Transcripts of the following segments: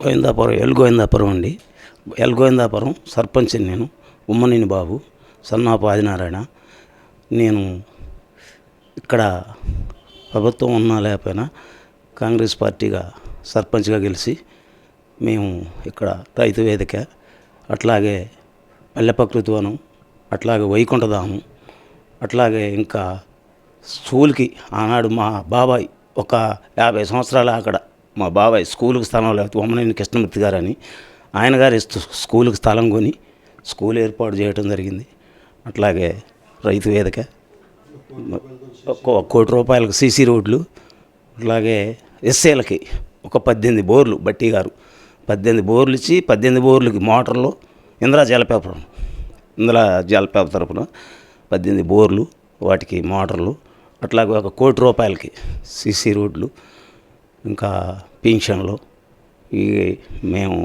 గోవిందాపురం అండి. గోవిందాపురం సర్పంచ్ నేను. ఉమ్మనేని బాబు, సన్నాపు ఆదినారాయణ. నేను ఇక్కడ ప్రభుత్వం ఉన్నా లేకపోయినా కాంగ్రెస్ పార్టీగా సర్పంచ్గా గెలిచి మేము ఇక్కడ రైతు వేదిక, అట్లాగే పల్లె ప్రకృతి వనం, అట్లాగే వైకుంఠధామం, అట్లాగే ఇంకా స్కూల్కి ఆనాడు మా బాబాయ్ ఒక 50 సంవత్సరాలు అక్కడ మా బాబాయ్ స్కూలుకి స్థలం లేకపోతే ఉమ్మనేని కృష్ణమూర్తి గారని ఆయన గారు స్కూలుకి స్థలం కొని స్కూల్ ఏర్పాటు చేయడం జరిగింది. అట్లాగే రైతు వేదిక, 1 కోటి రూపాయలకు సీసీ రోడ్లు, అట్లాగే ఎస్సీలకి ఒక 18 బోర్లు బట్టి గారు 18 బోర్లు ఇచ్చి 18 బోర్లకి మోటార్లు ఇందిరా జలపేప తరపున 18 బోర్లు, వాటికి మోటార్లు, అట్లాగే 1 కోటి రూపాయలకి సీసీ రోడ్లు, ఇంకా పింఛన్లు. ఈ మేము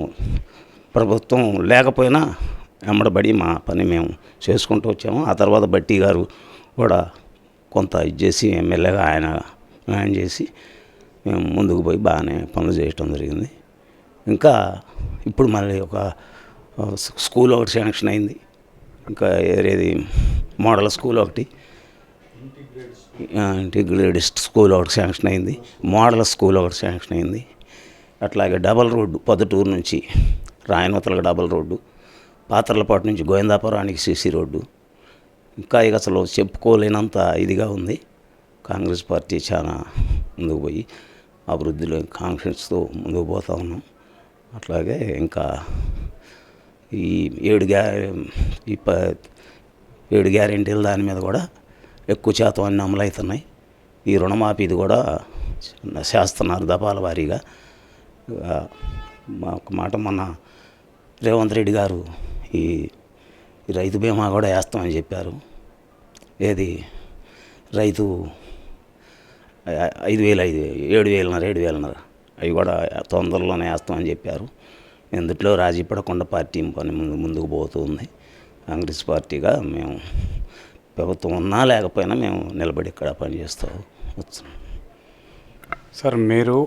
ప్రభుత్వం లేకపోయినా వెంబడబడి మా పని మేము చేసుకుంటూ వచ్చాము. ఆ తర్వాత బట్టి గారు కూడా కొంత ఇచ్చేసి ఎమ్మెల్యేగా ఆయన చేసి మేము ముందుకు పోయి బాగానే పనులు చేయటం జరిగింది. ఇంకా ఇప్పుడు మళ్ళీ ఒక స్కూల్ ఒకటి శాంక్షన్ అయింది. ఇంకా ఏది మోడల్ స్కూల్ ఒకటి, ఇంటిగ్రేటెడ్ స్కూల్ ఒకటి శాంక్షన్ అయింది. మోడల్ స్కూల్ ఒకటి శాంక్షన్ అయింది. అట్లాగే డబల్ రోడ్డు పొద్దుటూరు నుంచి రాయనూతలకు డబల్ రోడ్డు, పాత్రలపాటు నుంచి గోవిందాపురానికి సీసీ రోడ్డు. ఇంకా ఇక అసలు చెప్పుకోలేనంత ఇదిగా ఉంది. కాంగ్రెస్ పార్టీ చాలా ముందుకు పోయి అభివృద్ధిలో కాన్ఫిడెన్స్తో ముందుకు పోతూ ఉన్నాం. అట్లాగే ఇంకా ఈ 7 గ్యారెంటీల దాని మీద కూడా ఎక్కువ శాతం అన్ని అమలవుతున్నాయి. ఈ రుణమాఫీది కూడా చేస్తున్నారు దఫాల వారీగా. ఒక మాట మొన్న రేవంత్ రెడ్డి గారు ఈ రైతు బీమా కూడా వేస్తామని చెప్పారు. ఏది రైతు 7,500 అవి కూడా తొందరలోనే వేస్తామని చెప్పారు. ఎందుట్లో రాజీ పడకుండా పార్టీ పని ముందుకు పోతుంది. కాంగ్రెస్ పార్టీగా మేము ప్రభుత్వం ఉన్నా లేకపోయినా మేము నిలబడి ఇక్కడ పనిచేస్తూ వచ్చాం. సార్, మీరు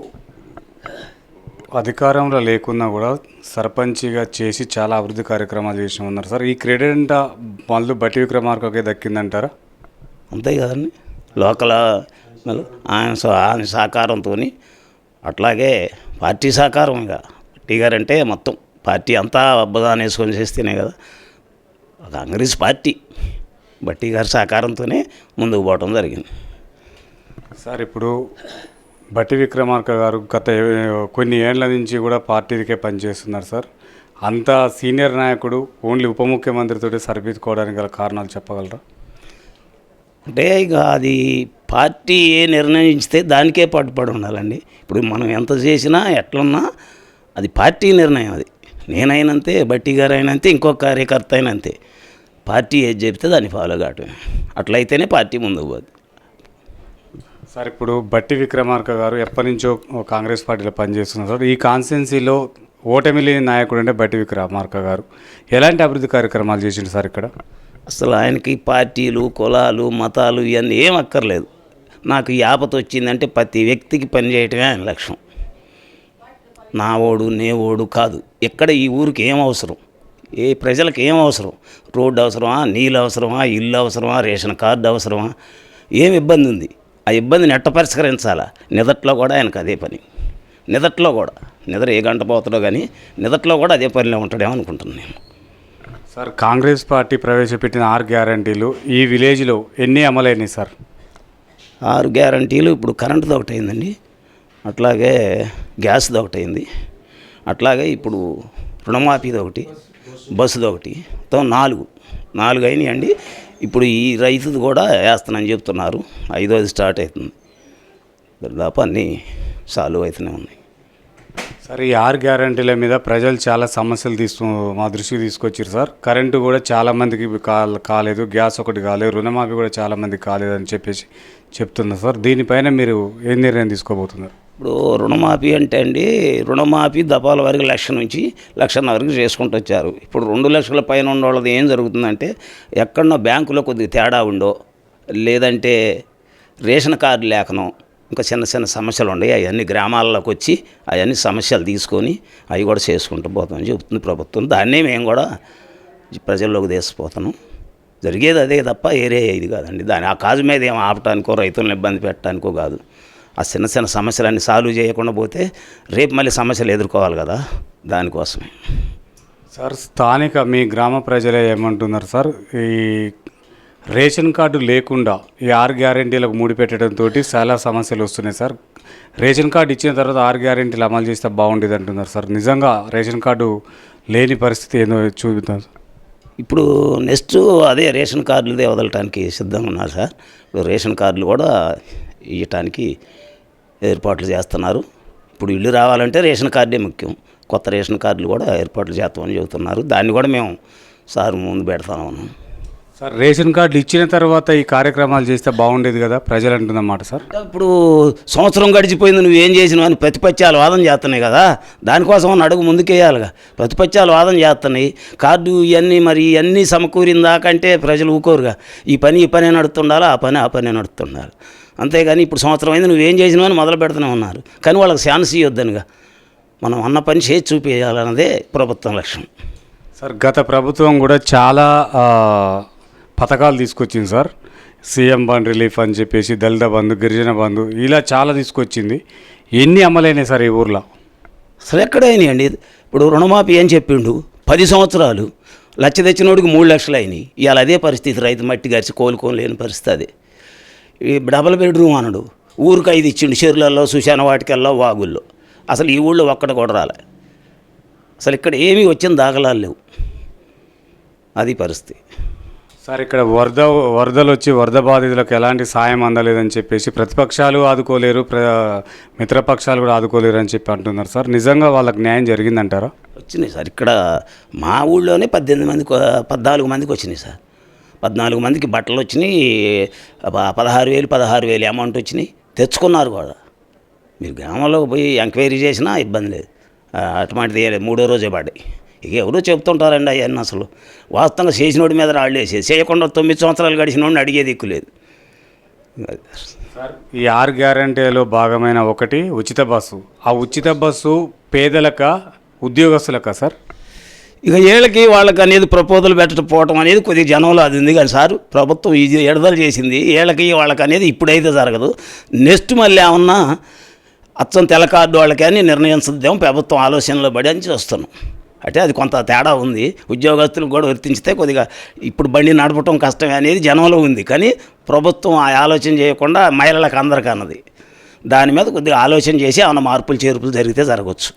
అధికారంలో లేకున్నా కూడా సర్పంచిగా చేసి చాలా అభివృద్ధి కార్యక్రమాలు చేసి ఉన్నారు సార్. ఈ క్రెడిట్ అంతా మళ్ళీ బట్టి విక్రమార్కకే దక్కిందంటారా? అంతే కదండి. లోకల్ ఆయన సహకారంతో, అట్లాగే పార్టీ సహకారం. ఇక బట్టి గారంటే మొత్తం పార్టీ అంతా అబ్బదాన్ని వేసుకొని చేస్తేనే కదా కాంగ్రెస్ పార్టీ. బట్టి గారి సహకారంతోనే ముందుకు పోవడం జరిగింది. సార్, ఇప్పుడు బట్టి విక్రమార్క గారు గత కొన్ని ఏళ్ల నుంచి కూడా పార్టీకే పనిచేస్తున్నారు సార్. అంత సీనియర్ నాయకుడు ఓన్లీ ఉప ముఖ్యమంత్రితో సరిపెట్టుకోవడానికి గల కారణాలు చెప్పగలరా? అంటే ఇక అది పార్టీ ఏ నిర్ణయించితే దానికే పట్టుబడి ఉండాలండి. ఇప్పుడు మనం ఎంత చేసినా ఎట్లున్నా అది పార్టీ నిర్ణయం. అది నేనైనంతే, బట్టి గారు అయినంతే, ఇంకొక కార్యకర్త అయినంతే. పార్టీ ఏది చెప్తే దాన్ని ఫాలో కావటం. అట్లయితేనే పార్టీ ముందుకు పోతుంది. సార్, ఇప్పుడు బట్టి విక్రమార్క గారు ఎప్పటి నుంచో కాంగ్రెస్ పార్టీలో పనిచేస్తున్నారు సార్. ఈ కాన్స్టిట్యున్సీలో ఓటమి లేని నాయకుడు అంటే బట్టి విక్రమార్క గారు. ఎలాంటి అభివృద్ధి కార్యక్రమాలు చేసిండు సార్ ఇక్కడ? అసలు ఆయనకి పార్టీలు, కులాలు, మతాలు ఇవన్నీ ఏం అక్కర్లేదు. నాకు యాపత వచ్చిందంటే ప్రతి వ్యక్తికి పనిచేయటమే ఆయన లక్ష్యం. నా ఓడు నేవోడు కాదు. ఎక్కడ ఈ ఊరికి ఏం అవసరం, ఏ ప్రజలకు ఏం అవసరం, రోడ్డు అవసరమా, నీళ్ళు అవసరమా, ఇల్లు అవసరమా, రేషన్ కార్డు అవసరమా, ఏం ఇబ్బంది ఉంది, ఆ ఇబ్బందిని ఎట్ట పరిష్కరించాలా. నిదట్లో కూడా ఆయనకు అదే పని. నిద్ర ఏ గంట పోతాడో కానీ నిదట్లో కూడా అదే పనిలో ఉంటాడేమో అనుకుంటున్నాను నేను. సార్, కాంగ్రెస్ పార్టీ ప్రవేశపెట్టిన 6 గ్యారంటీలు ఈ విలేజ్లో ఎన్ని అమలైనాయి సార్? 6 గ్యారంటీలు ఇప్పుడు కరెంటుది ఒకటి అయిందండి, అట్లాగే గ్యాస్ది ఒకటి అయింది, అట్లాగే ఇప్పుడు రుణమాఫీది ఒకటి, బస్సుది ఒకటి, మొత్తం 4 అయినాయి అండి. ఇప్పుడు ఈ రైతుది కూడా వేస్తానని చెప్తున్నారు. 5వది స్టార్ట్ అవుతుంది. దాదాపు అన్నీ సాల్వ్ అవుతూనే ఉన్నాయి. సార్, ఈ 6 గ్యారంటీల మీద ప్రజలు చాలా సమస్యలు మా దృష్టికి తీసుకొచ్చారు సార్. కరెంటు కూడా చాలామందికి కాలేదు, గ్యాస్ ఒకటి కాలేదు, రుణమాఫీ కూడా చాలామందికి కాలేదని చెప్పేసి చెప్తున్నారు సార్. దీనిపైన మీరు ఏం నిర్ణయం తీసుకోబోతున్నారు? ఇప్పుడు రుణమాఫీ అంటే అండి, రుణమాఫీ దఫాల వరకు 1,00,000 నుంచి 1,50,000 వరకు చేసుకుంటూ వచ్చారు. ఇప్పుడు 2 లక్షల పైన ఉన్న వాళ్ళది ఏం జరుగుతుందంటే, ఎక్కడో బ్యాంకులో కొద్దిగా తేడా ఉండో, లేదంటే రేషన్ కార్డు లేకనో, ఇంకా చిన్న చిన్న సమస్యలు ఉన్నాయి, అవన్నీ గ్రామాల్లోకి వచ్చి అవన్నీ సమస్యలు తీసుకొని అవి కూడా చేసుకుంటూ పోతామని చెబుతుంది ప్రభుత్వం. దాన్నే మేము కూడా ప్రజల్లోకి తీసుకుపోతున్నాం. జరిగేది అదే తప్ప ఏరే ఇది కాదండి. ఆ కాజు మీద ఏం ఆపటానికో రైతులను ఇబ్బంది పెట్టడానికో కాదు. ఆ చిన్న చిన్న సమస్యలన్నీ సాల్వ్ చేయకుండా పోతే రేపు మళ్ళీ సమస్యలు ఎదుర్కోవాలి కదా, దానికోసమే. సార్ స్థానిక మీ గ్రామ ప్రజలే ఏమంటున్నారు సార్, ఈ రేషన్ కార్డు లేకుండా ఈ 6 గ్యారెంటీలకు ముడిపెట్టడంతో చాలా సమస్యలు వస్తున్నాయి సార్. రేషన్ కార్డు ఇచ్చిన తర్వాత 6 గ్యారెంటీలు అమలు చేస్తే బాగుండేది అంటున్నారు సార్. నిజంగా రేషన్ కార్డు లేని పరిస్థితి ఏందో చూపిద్దాం సార్. ఇప్పుడు నెక్స్ట్ అదే రేషన్ కార్డులదే వదలటానికి సిద్ధంగా ఉన్నారు సార్. ఇప్పుడు రేషన్ కార్డులు కూడా ఇవ్వటానికి ఏర్పాట్లు చేస్తున్నారు. ఇప్పుడు ఇల్లు రావాలంటే రేషన్ కార్డే ముఖ్యం. కొత్త రేషన్ కార్డులు కూడా ఏర్పాట్లు చేస్తామని చెబుతున్నారు. దాన్ని కూడా మేము సార్ ముందు పెడతాను ఉన్నాం సార్. రేషన్ కార్డులు ఇచ్చిన తర్వాత ఈ కార్యక్రమాలు చేస్తే బాగుండేది కదా ప్రజలు అంటున్నమాట సార్. ఇప్పుడు సంవత్సరం గడిచిపోయింది, నువ్వేం చేసినావు అని ప్రతిపక్షాలు వాదన చేస్తున్నాయి కదా, దానికోసం అడుగు ముందుకేయాలిగా. ప్రతిపక్షాలు వాదన చేస్తున్నాయి, కార్డు ఇవన్నీ మరి ఇవన్నీ సమకూరిన దాకంటే ప్రజలు ఊకోరుగా. ఈ పని నడుతుండాలి, ఆ పని నడుతుండాలి. అంతేగాని ఇప్పుడు సంవత్సరం అయింది నువ్వేం చేసినావు అని మొదలు పెడుతూనే ఉన్నారు. కానీ వాళ్ళకి ఛాన్స్ ఇవ్వద్దనిగా, మనం అన్న పని చేసి చూపించాలన్నదే ప్రభుత్వం లక్ష్యం. సార్ గత ప్రభుత్వం కూడా చాలా పథకాలు తీసుకొచ్చింది సార్. సీఎం బండ్ రిలీఫ్ అని చెప్పేసి, దళిత బంధు, గిరిజన బంధు, ఇలా చాలా తీసుకొచ్చింది. ఎన్ని అమలైనాయి సార్ ఈ ఊర్లో? అసలు ఎక్కడైనాయండి? ఇప్పుడు రుణమాఫీ అని చెప్పిండు, 10 సంవత్సరాలు లక్ష తెచ్చినోడికి 3 లక్షలు అయినాయి. ఇవాళ అదే పరిస్థితి, రైతు మట్టి గరిచి కోలుకోలేని పరిస్థితి అది. ఈ డబల్ బెడ్రూమ్ అనడు, ఊరికి 5 ఇచ్చిండు, చెరువులలో శ్మశాన వాటికల్లో వాగుల్లో. అసలు ఈ ఊళ్ళో ఒక్కటి కూడా రాలే. అసలు ఇక్కడ ఏమీ వచ్చిన దాఖలాలు లేవు. అది పరిస్థితి సార్. ఇక్కడ వరదలు వచ్చి వరద బాధితులకు ఎలాంటి సాయం అందలేదని చెప్పేసి ప్రతిపక్షాలు ఆదుకోలేరు, మిత్రపక్షాలు కూడా ఆదుకోలేరు అని చెప్పి అంటున్నారు సార్. నిజంగా వాళ్ళకి న్యాయం జరిగిందంటారా? వచ్చినాయి సార్. ఇక్కడ మా ఊళ్ళోనే 14 మందికి వచ్చినాయి సార్. 14 మందికి బట్టలు వచ్చినాయి, 16,000 అమౌంట్ వచ్చినాయి, తెచ్చుకున్నారు కూడా. మీరు గ్రామంలోకి పోయి ఎంక్వైరీ చేసినా ఇబ్బంది లేదు. అటువంటిది 3వ రోజే పడ్డాయి. ఇక ఎవరో చెప్తుంటారండి అవన్నీ. అసలు వాస్తవంగా చేసినోడి మీద రాళ్ళు వేసేది, చేయకుండా 9 సంవత్సరాలు గడిచినోడిని అడిగేది ఎక్కులేదు సార్. ఈ 6 గ్యారెంటీలో భాగమైన ఒకటి ఉచిత బస్సు. ఆ ఉచిత బస్సు పేదలక ఉద్యోగస్తులకా సార్? ఇక ఏళ్ళకి వాళ్ళకి అనేది ప్రపోజల్ పెట్టకపోవటం అనేది కొద్దిగా జనంలో అది ఉంది. కానీ సార్ ప్రభుత్వం ఇది ఎడదలు చేసింది, ఏళ్ళకి వాళ్ళకి అనేది ఇప్పుడైతే జరగదు. నెక్స్ట్ మళ్ళీ ఏమన్నా అచ్చం తెల్ల కార్డు వాళ్ళకి అని నిర్ణయించదేమో ప్రభుత్వం ఆలోచనలో పడి అని చూస్తున్నాం. అంటే అది కొంత తేడా ఉంది. ఉద్యోగస్తులకు కూడా వర్తించితే కొద్దిగా ఇప్పుడు బండి నడపటం కష్టమే అనేది జనంలో ఉంది. కానీ ప్రభుత్వం ఆ ఆలోచన చేయకుండా మహిళలకు అందరికీ అన్నది, దాని మీద కొద్దిగా ఆలోచన చేసి ఏమైనా మార్పులు చేర్పులు జరిగితే జరగవచ్చు.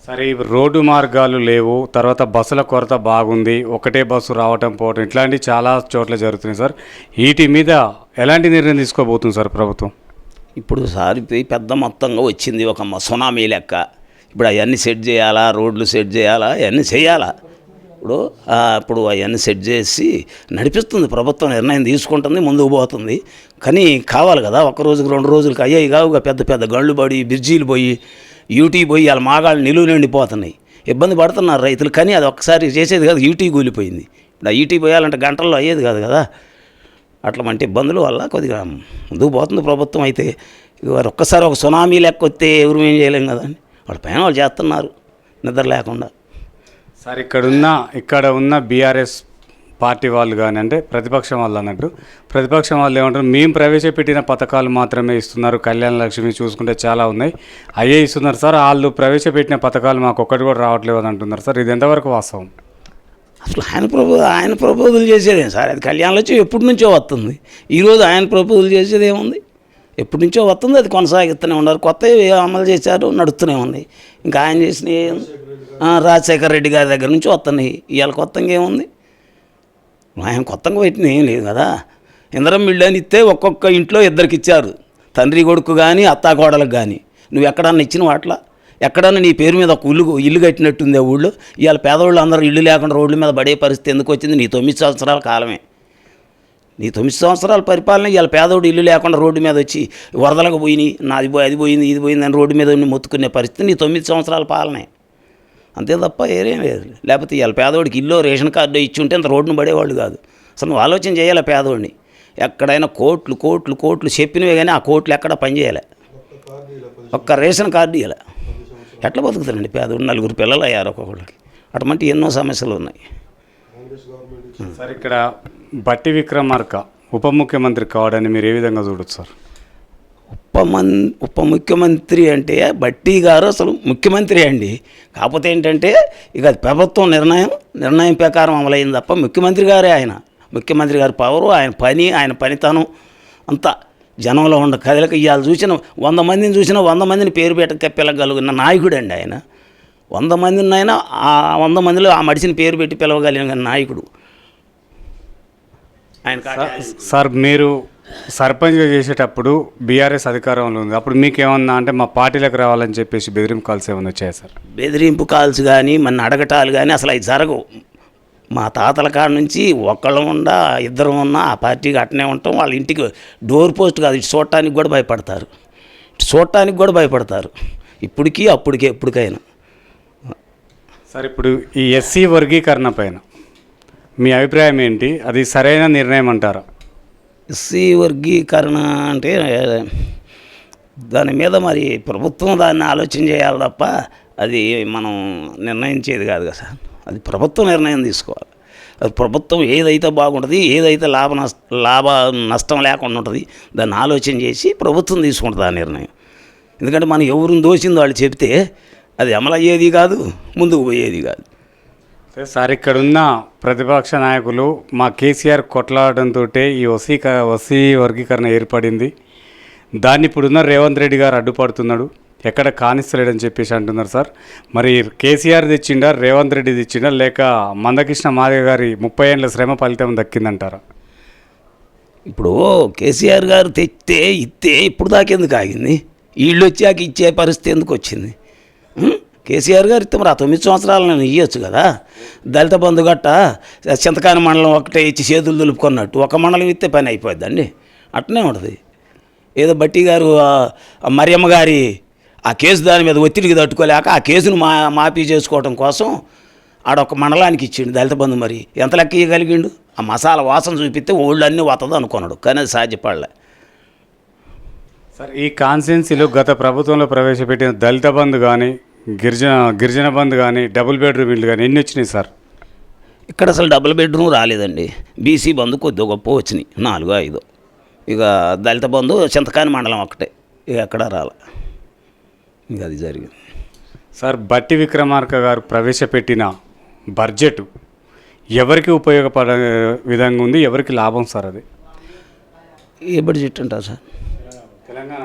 సరే, రోడ్డు మార్గాలు లేవు, తర్వాత బస్సుల కొరత బాగుంది, ఒకటే బస్సు రావటం పోవటం, ఇట్లాంటివి చాలా చోట్ల జరుగుతున్నాయి సార్. వీటి మీద ఎలాంటి నిర్ణయం తీసుకోబోతుంది సార్ ప్రభుత్వం? ఇప్పుడు సార్ పెద్ద మొత్తంగా వచ్చింది ఒక సునామీ లెక్క. ఇప్పుడు అవన్నీ సెట్ చేయాలా, రోడ్లు సెట్ చేయాలా, అవన్నీ చేయాలా. ఇప్పుడు అవన్నీ సెట్ చేసి నడిపిస్తుంది ప్రభుత్వం, నిర్ణయం తీసుకుంటుంది, ముందుకు పోతుంది. కానీ కావాలి కదా, 1 రోజుకి 2 రోజులకి అయ్యాయి కావుగా. పెద్ద పెద్ద గళ్ళు పడి, బ్రిడ్జీలు పోయి, యూటీ పోయి, వాళ్ళ మాగాళ్ళు నిలువ నిండిపోతున్నాయి, ఇబ్బంది పడుతున్నారు రైతులు. కానీ అది ఒక్కసారి చేసేది కాదు, యూటీ కూలిపోయింది. ఇప్పుడు ఆ యూటీ పోయాలంటే గంటల్లో అయ్యేది కాదు కదా. అట్లాంటి ఇబ్బందుల వల్ల కొద్దిగా ముందుకు పోతుంది ప్రభుత్వం. అయితే ఒక్కసారి ఒక సునామీ లెక్క వస్తే ఎవరు ఏం చేయలేం కదండి. వాళ్ళ పైన వాళ్ళు చేస్తున్నారు నిద్ర లేకుండా. సార్ ఇక్కడ ఉన్న బీఆర్ఎస్ పార్టీ వాళ్ళు కానీ, అంటే ప్రతిపక్షం వాళ్ళు అన్నట్టు, ప్రతిపక్షం వాళ్ళు ఏమంటారు, మేము ప్రవేశపెట్టిన పథకాలు మాత్రమే ఇస్తున్నారు, కళ్యాణ లక్ష్మి చూసుకుంటే చాలా ఉన్నాయి, అయ్యే ఇస్తున్నారు సార్, వాళ్ళు ప్రవేశపెట్టిన పథకాలు మాకు ఒక్కటి కూడా రావట్లేదు అని అంటున్నారు సార్. ఇది ఎంతవరకు వాస్తవం? అసలు ఆయన ప్రపోజల్ చేసేదేం సార్? అది కళ్యాణ లక్ష్మి ఎప్పటి నుంచో వస్తుంది. ఈరోజు ఆయన ప్రపోజల్ చేసేది ఏముంది? ఎప్పటి నుంచో వస్తుంది, అది కొనసాగిస్తూనే ఉన్నారు. కొత్తవి అమలు చేశారు, నడుస్తూనే ఉంది. ఇంకా ఆయన చేసిన రాజశేఖర రెడ్డి గారి దగ్గర నుంచి వస్తున్నాయి. ఇవాళ కొత్తగా ఏముంది? ఆయన కొత్తగా పెట్టిన ఏం లేదు కదా. ఇందరం ఇళ్ళు అని ఇస్తే ఒక్కొక్క ఇంట్లో 2కి ఇచ్చారు, తండ్రి కొడుకు కానీ అత్తా కోడలకు కానీ. నువ్వు ఎక్కడన్నా ఇచ్చిన వాట్లా? ఎక్కడన్నా నీ పేరు మీద ఒక ఇల్లు కట్టినట్టుంది ఆ ఊళ్ళో? ఇవాళ పేదవాళ్ళు అందరూ ఇల్లు లేకుండా రోడ్ల మీద పడే పరిస్థితి ఎందుకు వచ్చింది? నీ 9 సంవత్సరాల కాలమే, నీ 9 సంవత్సరాల పరిపాలన. ఇవాళ పేదోడు ఇల్లు లేకుండా రోడ్డు మీద వచ్చి వరదలకు పోయినాయి, నాది అది పోయింది ఇది పోయింది అని రోడ్డు మీద మొత్తుకునే పరిస్థితి నీ 9 సంవత్సరాల పాలనే. అంతే తప్ప ఏరేం లేదు. లేకపోతే ఇవాళ పేదోడికి ఇల్లు రేషన్ కార్డు ఇచ్చి ఉంటే అంత రోడ్డును పడేవాళ్ళు కాదు. అసలు నువ్వు ఆలోచన చేయాలి పేదోడిని. ఎక్కడైనా కోట్లు కోట్లు కోట్లు చెప్పినవే కానీ ఆ కోట్లు ఎక్కడ పనిచేయలే. ఒక్క రేషన్ కార్డు ఇవ్వలే. ఎట్లా బతుకుతారండి పేదవాడు? 4 పిల్లలు అయ్యారు ఒక్కొక్కళ్ళకి. అటువంటి ఎన్నో సమస్యలు ఉన్నాయి. సార్ ఇక్కడ బట్టి విక్రమార్క ఉప ముఖ్యమంత్రి కావడాన్ని మీరు ఏ విధంగా చూడొచ్చు సార్? ఉప ముఖ్యమంత్రి అంటే బట్టి గారు అసలు ముఖ్యమంత్రి అండి. కాకపోతే ఏంటంటే ఇక అది ప్రభుత్వం నిర్ణయం ప్రకారం అమలైంది తప్ప ముఖ్యమంత్రి గారే ఆయన. ముఖ్యమంత్రి గారి పవరు, ఆయన పనితనం అంతా జనంలో ఉండ కదలిక. ఇవాళ చూసిన 100 మందిని చూసినా 100 మందిని పేరు పెట్ట పిలవగలిగిన నాయకుడు అండి ఆయన. 100 మందిని అయినా ఆ 100 మందిలో ఆ మనిషిని పేరు పెట్టి పిలవగలిగిన నాయకుడు ఆయన. సార్ మీరు సర్పంచ్గా చేసేటప్పుడు బీఆర్ఎస్ అధికారంలో ఉంది, అప్పుడు మీకు ఏమన్నా అంటే మా పార్టీలకు రావాలని చెప్పేసి బెదిరింపు కాల్స్ ఏమన్నా వచ్చాయి సార్? బెదిరింపు కాల్స్ కానీ మన అడగటాలు కానీ అసలు అవి జరగవు. మా తాతల కాడ నుంచి ఒక్కళ్ళు ఉన్నా 2 ఉన్నా ఆ పార్టీకి అట్టనే ఉంటాం. వాళ్ళ ఇంటికి డోర్ పోస్ట్ కాదు, ఇటు చూడటానికి కూడా భయపడతారు. ఇప్పటికీ అప్పటికే ఎప్పటికైనా. సార్ ఇప్పుడు ఈ ఎస్సీ వర్గీకరణ పైన మీ అభిప్రాయం ఏంటి? అది సరైన నిర్ణయం అంటారా? ఎస్సీ వర్గీకరణ అంటే దాని మీద మరి ప్రభుత్వం దాన్ని ఆలోచన చేయాలి తప్ప అది మనం నిర్ణయించేది కాదు కదా సార్. అది ప్రభుత్వం నిర్ణయం తీసుకోవాలి. అది ప్రభుత్వం ఏదైతే బాగుంటుంది, ఏదైతే లాభ నష్టం లేకుండా ఉంటుంది దాన్ని ఆలోచన చేసి ప్రభుత్వం తీసుకుంటుంది ఆ నిర్ణయం. ఎందుకంటే మనం ఎవరిని దోచిందో వాళ్ళు చెప్తే అది అమలయ్యేది కాదు, ముందుకు పోయేది కాదు. సార్ ఇక్కడున్న ప్రతిపక్ష నాయకులు మా కేసీఆర్ కొట్లాడడంతో ఈ ఓసీ వర్గీకరణ ఏర్పడింది, దాన్ని ఇప్పుడున్న రేవంత్ రెడ్డి గారు అడ్డుపడుతున్నాడు, ఎక్కడ కానిస్తలేడని చెప్పేసి అంటున్నారు సార్. మరి కేసీఆర్ తెచ్చిండా, రేవంత్ రెడ్డి తెచ్చిండా, లేక మందకృష్ణ మాదిగ గారి 30 ఏళ్ళ శ్రమ ఫలితం దక్కిందంటారా? ఇప్పుడు కేసీఆర్ గారు తెస్తే ఇస్తే ఇప్పుడు దాకెందుకు ఆగింది? వీళ్ళు వచ్చాక ఇచ్చే పరిస్థితి ఎందుకు వచ్చింది? కేసీఆర్ గారు ఇస్తే మరి ఆ 9 సంవత్సరాలు నేను ఇవ్వచ్చు కదా. దళిత బంధు గట్ట చింతకాని మండలం ఒకటే ఇచ్చి చేతులు దులుపుకున్నట్టు ఒక మండలం ఇస్తే పని అయిపోద్దండి. అట్నే ఉంటుంది. ఏదో బట్టి గారు మరియమ్మ గారి ఆ కేసు దాని మీద ఒత్తిడికి తట్టుకోలేక ఆ కేసును మాఫీ చేసుకోవడం కోసం ఆడొక మండలానికి ఇచ్చిండు దళిత బంధు. మరి ఎంత లెక్క ఇవ్వగలిగిండు? ఆ మసాలా వాసన చూపిస్తే ఓళ్ళు అన్నీ వస్తుంది అనుకున్నాడు, కానీ అది సాధ్యపడలే. సార్ ఈ కాన్స్టిట్యున్సీలో గత ప్రభుత్వంలో ప్రవేశపెట్టిన దళిత బంధు కానీ గిరిజన బంధు కానీ డబుల్ బెడ్రూమ్ ఇళ్ళు కానీ ఎన్ని వచ్చినాయి సార్? ఇక్కడ అసలు డబుల్ బెడ్రూమ్ రాలేదండి. బీసీ బంధు కొద్ది గొప్ప వచ్చినాయి, 4-5. ఇక దళిత బంధు చింతకాని మండలం ఒకటే, ఇక ఎక్కడా రాలే. ఇక అది జరిగింది. సార్ బట్టి విక్రమార్క గారు ప్రవేశపెట్టిన బడ్జెట్ ఎవరికి ఉపయోగపడే విధంగా ఉంది, ఎవరికి లాభం సార్? అది ఏ బడ్జెట్ అంటారు సార్?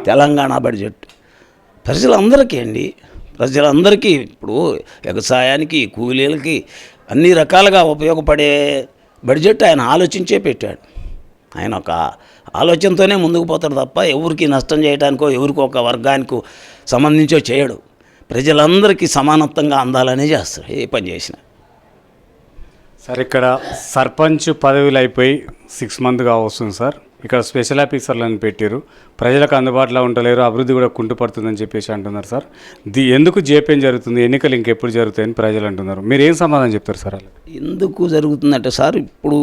తెలంగాణ బడ్జెట్ ప్రజలందరికీ అండి. ప్రజలందరికీ ఇప్పుడు వ్యవసాయానికి, కూలీలకి అన్ని రకాలుగా ఉపయోగపడే బడ్జెట్ ఆయన ఆలోచించే పెట్టాడు. ఆయన ఒక ఆలోచనతోనే ముందుకు పోతాడు తప్ప ఎవరికి నష్టం చేయడానికో ఎవరికి ఒక వర్గానికో సంబంధించో చేయడు. ప్రజలందరికీ సమానత్వంగా అందాలనే చేస్తాడు ఏ పని చేసినా. సార్ ఇక్కడ సర్పంచ్ పదవులు అయిపోయి 6 మంత్గా వస్తుంది సార్. ఇక్కడ స్పెషల్ ఆఫీసర్లను పెట్టారు, ప్రజలకు అందుబాటులో ఉండలేరు, అభివృద్ధి కూడా కుంటుపడుతుందని చెప్పేసి అంటున్నారు సార్. ఎందుకు జేపీఎం జరుగుతుంది, ఎన్నికలు ఇంకెప్పుడు జరుగుతాయని ప్రజలు అంటున్నారు. మీరు ఏం సమాధానం చెప్తారు సార్? అలా ఎందుకు జరుగుతుందంటే సార్ ఇప్పుడు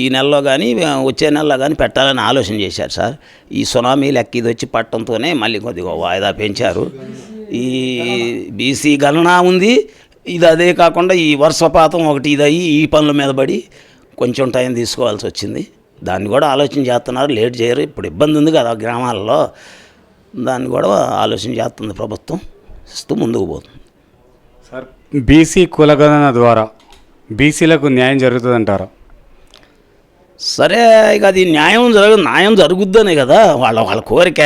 ఈ నెలలో కానీ వచ్చే నెలలో కానీ పెట్టాలని ఆలోచన చేశారు సార్. ఈ సునామీ లెక్క ఇది వచ్చి పట్టడంతోనే మళ్ళీ కొద్దిగా వాయిదా పెంచారు. ఈ బీసీ గణన ఉంది, ఇది అదే కాకుండా ఈ వర్షపాతం ఒకటి ఇదయ్యి ఈ పనుల మీద పడి కొంచెం టైం తీసుకోవాల్సి వచ్చింది. దాన్ని కూడా ఆలోచన చేస్తున్నారు, లేట్ చేయరు. ఇప్పుడు ఇబ్బంది ఉంది కదా గ్రామాల్లో, దాన్ని కూడా ఆలోచన చేస్తుంది ప్రభుత్వం, ఇస్తూ ముందుకు పోతుంది. సార్ బీసీ కులగణన ద్వారా బీసీలకు న్యాయం జరుగుతుందంటారా? సరే, ఇక అది న్యాయం జరుగుద్దనే కదా వాళ్ళ కోరిక.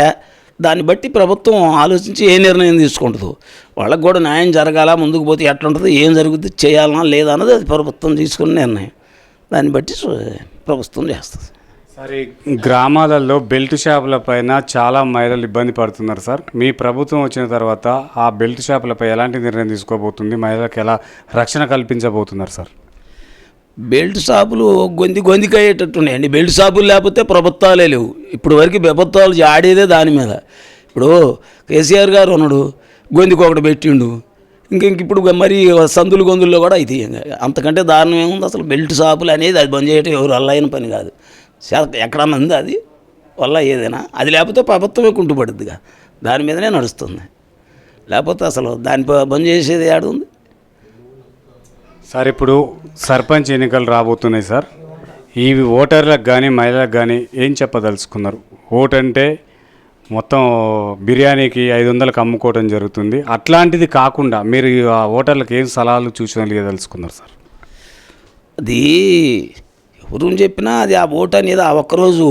దాన్ని బట్టి ప్రభుత్వం ఆలోచించి ఏ నిర్ణయం తీసుకుంటుందో. వాళ్ళకు కూడా న్యాయం జరగాల, ముందుకు పోతే ఎట్లుంటుందో, ఏం జరుగుద్ది, చేయాలన్నా లేదా అన్నది అది ప్రభుత్వం తీసుకున్న నిర్ణయం. దాన్ని బట్టి ప్రభుత్వం చేస్తుంది. సరే, గ్రామాలలో బెల్ట్ షాపుల పైన చాలా మహిళలు ఇబ్బంది పడుతున్నారు సార్. మీ ప్రభుత్వం వచ్చిన తర్వాత ఆ బెల్ట్ షాపులపై ఎలాంటి నిర్ణయం తీసుకోబోతుంది, మహిళలకు ఎలా రక్షణ కల్పించబోతున్నారు సార్? బెల్ట్ షాపులు గొంతికయ్యేటట్టున్నాయండి. బెల్ట్ షాపులు లేకపోతే ప్రభుత్వాలే లేవు. ఇప్పుడు వరకు ప్రభుత్వాలు ఆడేదే దాని మీద. ఇప్పుడు కేసీఆర్ గారు ఉన్నాడు, గొంతుకు ఒకటి పెట్టిండు, ఇప్పుడు మరి గొంతుల్లో కూడా అయితే అంతకంటే దారుణం ఏముంది? అసలు బెల్ట్ షాపులు అనేది అది బంద్ చేయటం ఎవరు అల్లైన పని కాదు. ఎక్కడన్నా ఉందా అది వల్ల ఏదైనా అది లేకపోతే ప్రభుత్వమే కుంటుపడుద్దిగా దాని మీదనే నడుస్తుంది. లేకపోతే అసలు దాని బంద్ చేసేది ఏడుంది. సార్ ఇప్పుడు సర్పంచ్ ఎన్నికలు రాబోతున్నాయి సార్. ఈ ఓటర్లకు కానీ మహిళలకు కానీ ఏం చెప్పదలుచుకున్నారు? ఓటు అంటే మొత్తం బిర్యానీకి 500కి అమ్ముకోవడం జరుగుతుంది. అట్లాంటిది కాకుండా మీరు ఆ ఓటర్లకు ఏం సలహాలు సూచనలు ఇవ్వదలుచుకున్నారు సార్? అది ఎవరు చెప్పినా అది ఆ ఓటు అనేది ఆ ఒక్కరోజు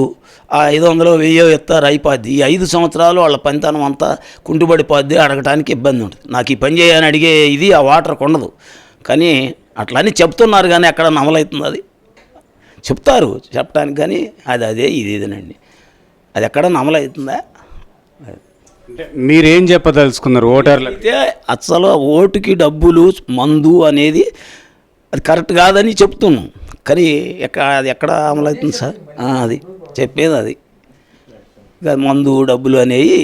ఆ 500 1000 ఇస్తారు అయిపోద్ది. ఈ 5 సంవత్సరాలు వాళ్ళ పనితనం అంతా కుంటుపడిపోద్ది. అడగటానికి ఇబ్బంది ఉంటుంది. నాకు ఈ పని చేయని అడిగే ఇది ఆ ఓటర్కి ఉండదు. కానీ అట్లని చెప్తున్నారు కానీ ఎక్కడ అమలవుతుంది? అది చెప్తారు చెప్పడానికి, కానీ అదే ఇదేనండి. అది ఎక్కడ అమలవుతుందా? అంటే మీరేం చెప్పదలుచుకున్నారు ఓటర్లకు? అయితే అసలు ఓటుకి డబ్బులు మందు అనేది అది కరెక్ట్ కాదని చెప్తున్నాం. కానీ అది ఎక్కడ అమలవుతుంది సార్? అది చెప్పేది అది మందు డబ్బులు అనేవి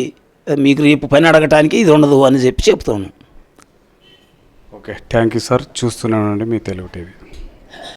మీకు రేపు పని అడగటానికి ఇది ఉండదు అని చెప్తున్నాం. Okay, thank you sir. చూస్తున్నానండి మీ తెలుగు టీవీ.